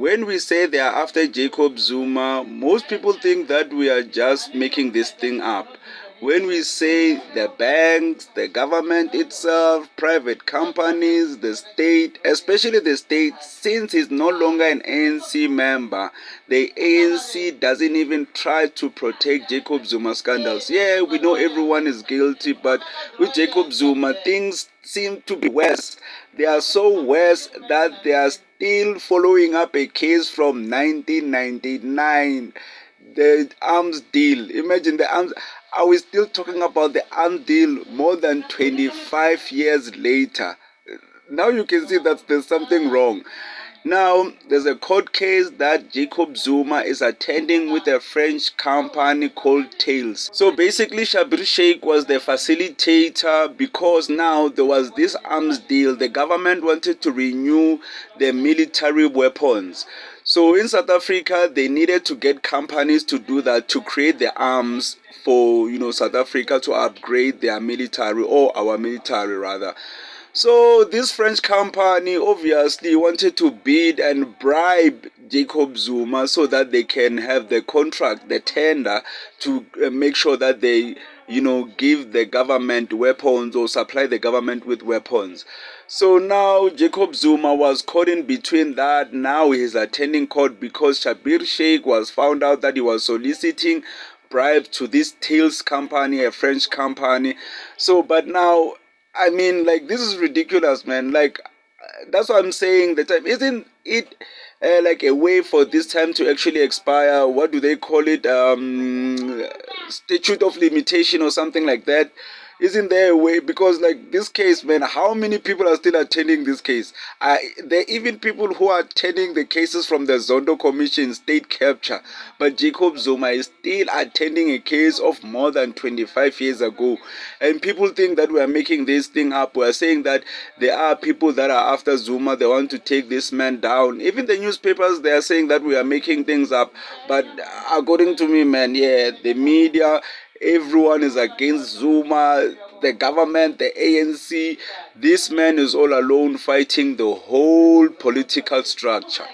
when we say they are after Jacob Zuma, most people think that we are just making this thing up. When we say the banks, the government itself, private companies, the state, especially the state, since he's no longer an ANC member, the ANC doesn't even try to protect Jacob Zuma scandals. Yeah, we know everyone is guilty, but with Jacob Zuma, things seem to be worse. They are so worse that they are still following up a case from 1999. The arms deal. Imagine the arms. Are we still talking about the arms deal more than 25 years later? Now you can see that there's something wrong. Now, there's a court case that Jacob Zuma is attending with a French company called Tails. So basically, Schabir Shaik was the facilitator because now there was this arms deal. The government wanted to renew the military weapons. So in South Africa, they needed to get companies to do that, to create the arms for, South Africa to upgrade their military, or our military rather. So this French company obviously wanted to bid and bribe Jacob Zuma so that they can have the contract, the tender, to make sure that they, give the government weapons or supply the government with weapons. So now Jacob Zuma was caught in between that. Now he's attending court because Schabir Shaik was found out that he was soliciting bribes to this Tails company, a French company. So, but now, I mean, like, this is ridiculous, man. Like, that's what I'm saying. The time isn't it like a way for this time to actually expire? What do they call it? Statute of limitation or something like that. Isn't there a way? Because like this case, man, how many people are still attending this case? There are even people who are attending the cases from the Zondo Commission, state capture. But Jacob Zuma is still attending a case of more than 25 years ago. And people think that we are making this thing up. We are saying that there are people that are after Zuma. They want to take this man down. Even the newspapers, they are saying that we are making things up. But according to me, man, yeah, the media, everyone is against Zuma, the government, the ANC. This man is all alone fighting the whole political structure.